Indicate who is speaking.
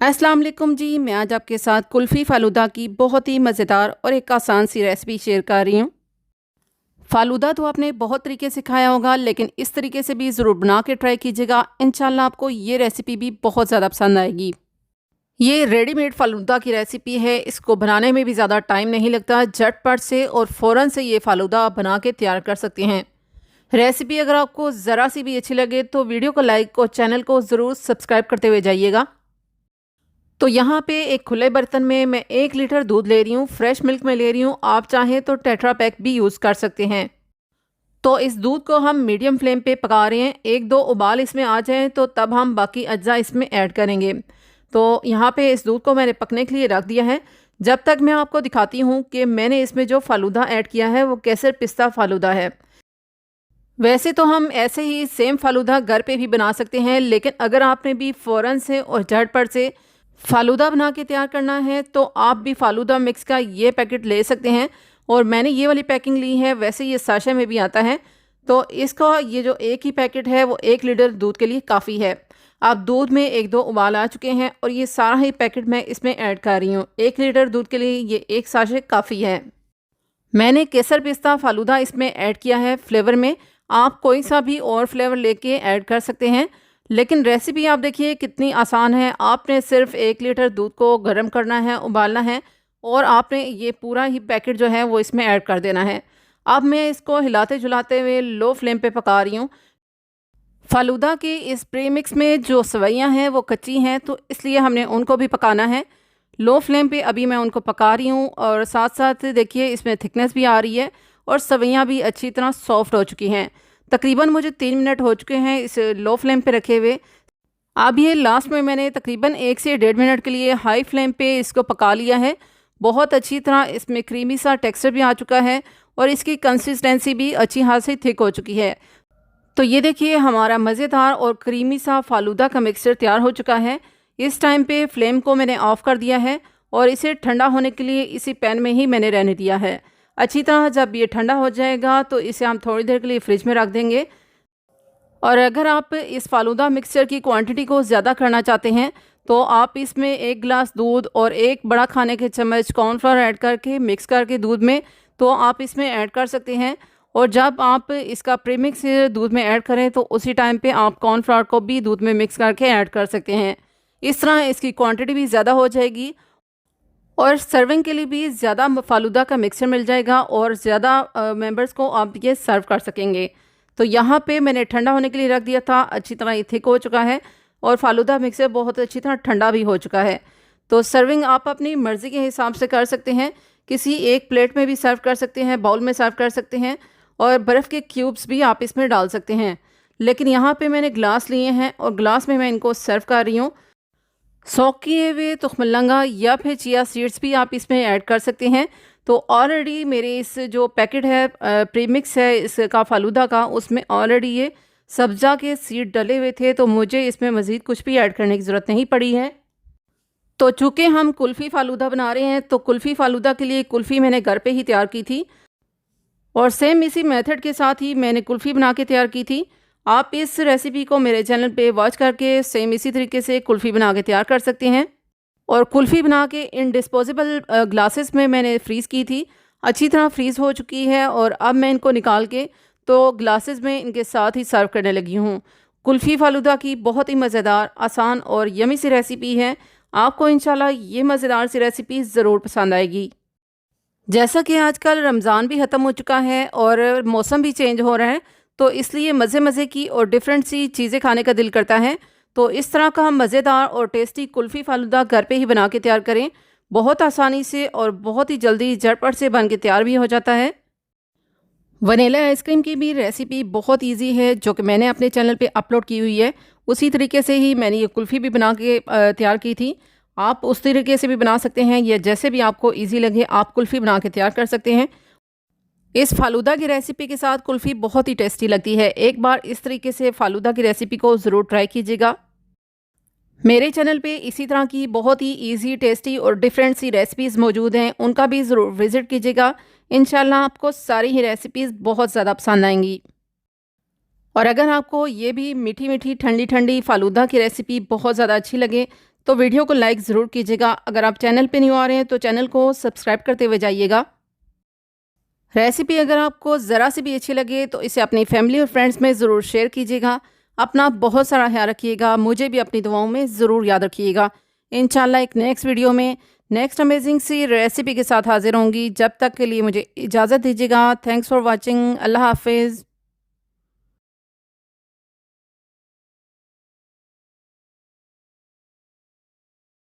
Speaker 1: अस्सलाम वालेकुम जी। मैं आज आपके साथ कुल्फ़ी फ़ालूदा की बहुत ही मज़ेदार और एक आसान सी रेसिपी शेयर कर रही हूँ। फ़ालूदा तो आपने बहुत तरीके से खाया होगा, लेकिन इस तरीके से भी ज़रूर बना के ट्राई कीजिएगा। इंशाल्लाह आपको ये रेसिपी भी बहुत ज़्यादा पसंद आएगी। ये रेडीमेड फ़ालूदा की रेसिपी है। इसको बनाने में भी ज़्यादा टाइम नहीं लगता। झटपट से और फ़ौरन से ये फ़ालूदा बना के तैयार कर सकते हैं। रेसिपी अगर आपको ज़रा सी भी अच्छी लगे तो वीडियो को लाइक और चैनल को ज़रूर सब्सक्राइब करते हुए जाइएगा। तो यहाँ पे एक खुले बर्तन में मैं 1 लीटर दूध ले रही हूँ। फ्रेश मिल्क में ले रही हूँ। आप चाहें तो टेट्रा पैक भी यूज़ कर सकते हैं। तो इस दूध को हम मीडियम फ्लेम पे पका रहे हैं। 1-2 उबाल इसमें आ जाएं तो तब हम बाकी अज्जा इसमें ऐड करेंगे। तो यहाँ पे इस दूध को मैंने पकने के लिए रख दिया है। जब तक मैं आपको दिखाती हूँ कि मैंने इसमें जो फ़ालूदा ऐड किया है वो केसर पिस्ता फ़ालूदा है। वैसे तो हम ऐसे ही सेम फ़ालूदा घर पे भी बना सकते हैं, लेकिन अगर आपने भी फ़ौरन से और झटपट से फ़ालूदा बना के तैयार करना है तो आप भी फ़ालूदा मिक्स का ये पैकेट ले सकते हैं। और मैंने ये वाली पैकिंग ली है। वैसे ये साशे में भी आता है। तो इसका ये जो एक ही पैकेट है वो 1 लीटर दूध के लिए काफ़ी है। अब दूध में 1-2 उबाल आ चुके हैं और ये सारा ही पैकेट मैं इसमें ऐड कर रही हूँ। 1 लीटर दूध के लिए ये एक साशे काफ़ी है। मैंने केसर पिस्ता फ़ालूदा इसमें ऐड किया है फ्लेवर में। आप कोई सा भी और फ्लेवर लेके ऐड कर सकते हैं। लेकिन रेसिपी आप देखिए कितनी आसान है। आपने सिर्फ 1 लीटर दूध को गर्म करना है, उबालना है और आपने ये पूरा ही पैकेट जो है वो इसमें ऐड कर देना है। अब मैं इसको हिलाते झुलाते हुए लो फ्लेम पे पका रही हूँ। फ़ालूदा के इस प्रीमिक्स में जो सवैयाँ हैं वो कच्ची हैं, तो इसलिए हमने उनको भी पकाना है। लो फ्लेम पे अभी मैं उनको पका रही हूँ और साथ साथ देखिए इसमें थिकनेस भी आ रही है और सवैयाँ भी अच्छी तरह सॉफ्ट हो चुकी हैं। तकरीबन मुझे 3 मिनट हो चुके हैं इस लो फ्लेम पे रखे हुए। अब ये लास्ट में मैंने तकरीबन 1 से 1.5 मिनट के लिए हाई फ्लेम पे इसको पका लिया है। बहुत अच्छी तरह इसमें क्रीमी सा टेक्सचर भी आ चुका है और इसकी कंसिस्टेंसी भी अच्छी खासी से थिक हो चुकी है। तो ये देखिए हमारा मज़ेदार और क्रीमी सा फ़ालूदा का मिक्सचर तैयार हो चुका है। इस टाइम पे फ्लेम को मैंने ऑफ़ कर दिया है और इसे ठंडा होने के लिए इसी पैन में ही मैंने रहने दिया है। अच्छी तरह जब ये ठंडा हो जाएगा तो इसे हम थोड़ी देर के लिए फ्रिज में रख देंगे। और अगर आप इस फ़ालूदा मिक्सचर की क्वांटिटी को ज़्यादा करना चाहते हैं तो आप इसमें 1 गिलास दूध और 1 बड़ा खाने के चम्मच कॉर्नफ्लोर ऐड करके मिक्स करके दूध में तो आप इसमें ऐड कर सकते हैं। और जब आप इसका प्रीमिक्स दूध में ऐड करें तो उसी टाइम पे आप कॉर्नफ्लोर को भी दूध में मिक्स करके ऐड कर सकते हैं। इस तरह इसकी क्वांटिटी भी ज़्यादा हो जाएगी और सर्विंग के लिए भी ज़्यादा फ़ालूदा का मिक्सचर मिल जाएगा और ज़्यादा मेंबर्स को आप ये सर्व कर सकेंगे। तो यहाँ पे मैंने ठंडा होने के लिए रख दिया था। अच्छी तरह ये थिक हो चुका है और फ़ालूदा मिक्सचर बहुत अच्छी तरह ठंडा भी हो चुका है। तो सर्विंग आप अपनी मर्ज़ी के हिसाब से कर सकते हैं। किसी एक प्लेट में भी सर्व कर सकते हैं, बाउल में सर्व कर सकते हैं और बर्फ़ के क्यूब्स भी आप इसमें डाल सकते हैं। लेकिन यहाँ पे मैंने ग्लास लिए हैं और ग्लास में मैं इनको सर्व कर रही हूँ। सोक किए हुए तुखमलंगा या फिर चिया सीड्स भी आप इसमें ऐड कर सकते हैं। तो ऑलरेडी मेरे इस जो पैकेट है प्रीमिक्स है इसका फ़ालूदा का, उसमें ऑलरेडी ये सब्ज़ा के सीड डले हुए थे, तो मुझे इसमें मज़ीद कुछ भी ऐड करने की ज़रूरत नहीं पड़ी है। तो चूँकि हम कुल्फ़ी फ़ालूदा बना रहे हैं तो कुल्फ़ी फ़ालूदा के लिए कुल्फ़ी मैंने घर पे ही तैयार की थी और सेम इसी मेथड के साथ ही मैंने कुल्फ़ी बना के तैयार की थी। आप इस रेसिपी को मेरे चैनल पे वॉच करके सेम इसी तरीके से कुल्फ़ी बना के तैयार कर सकते हैं। और कुल्फ़ी बना के इन डिस्पोजेबल ग्लासेस में मैंने फ्रीज़ की थी। अच्छी तरह फ्रीज़ हो चुकी है और अब मैं इनको निकाल के तो ग्लासेस में इनके साथ ही सर्व करने लगी हूँ। कुल्फ़ी फ़ालूदा की बहुत ही मज़ेदार, आसान और यमी सी रेसिपी है। आपको इंशाल्लाह ये मज़ेदार सी रेसिपी ज़रूर पसंद आएगी। जैसा कि आजकल रमज़ान भी ख़त्म हो चुका है और मौसम भी चेंज हो रहा है, तो इसलिए मज़े मज़े की और डिफरेंट सी चीज़ें खाने का दिल करता है। तो इस तरह का हम मज़ेदार और टेस्टी कुल्फ़ी फ़ालूदा घर पे ही बना के तैयार करें। बहुत आसानी से और बहुत ही जल्दी झटपट से बन के तैयार भी हो जाता है। वनीला आइसक्रीम की भी रेसिपी बहुत ईजी है जो कि मैंने अपने चैनल पे अपलोड की हुई है। उसी तरीके से ही मैंने ये कुल्फ़ी भी बना के तैयार की थी। आप उस तरीके से भी बना सकते हैं या जैसे भी आपको ईजी लगे आप कुल्फ़ी बना के तैयार कर सकते हैं। इस फ़ालूदा की रेसिपी के साथ कुल्फ़ी बहुत ही टेस्टी लगती है। एक बार इस तरीके से फ़ालूदा की रेसिपी को ज़रूर ट्राई कीजिएगा। मेरे चैनल पे इसी तरह की बहुत ही इजी, टेस्टी और डिफरेंट सी रेसिपीज़ मौजूद हैं, उनका भी ज़रूर विज़िट कीजिएगा। इंशाल्लाह आपको सारी ही रेसिपीज़ बहुत ज़्यादा पसंद आएंगी। और अगर आपको ये भी मीठी मीठी ठंडी ठंडी फ़ालूदा की रेसिपी बहुत ज़्यादा अच्छी लगे तो वीडियो को लाइक ज़रूर कीजिएगा। अगर आप चैनल पे न्यू आ रहे हैं तो चैनल को सब्सक्राइब करते हुए जाइएगा। रेसिपी अगर आपको ज़रा सी भी अच्छी लगे तो इसे अपनी फैमिली और फ्रेंड्स में ज़रूर शेयर कीजिएगा। अपना बहुत सारा ख्याल रखिएगा। मुझे भी अपनी दुआओं में ज़रूर याद रखिएगा। इंशाल्लाह एक नेक्स्ट वीडियो में नेक्स्ट अमेजिंग सी रेसिपी के साथ हाजिर होंगी। जब तक के लिए मुझे इजाज़त दीजिएगा। Thanks for watching. अल्लाह हाफिज़।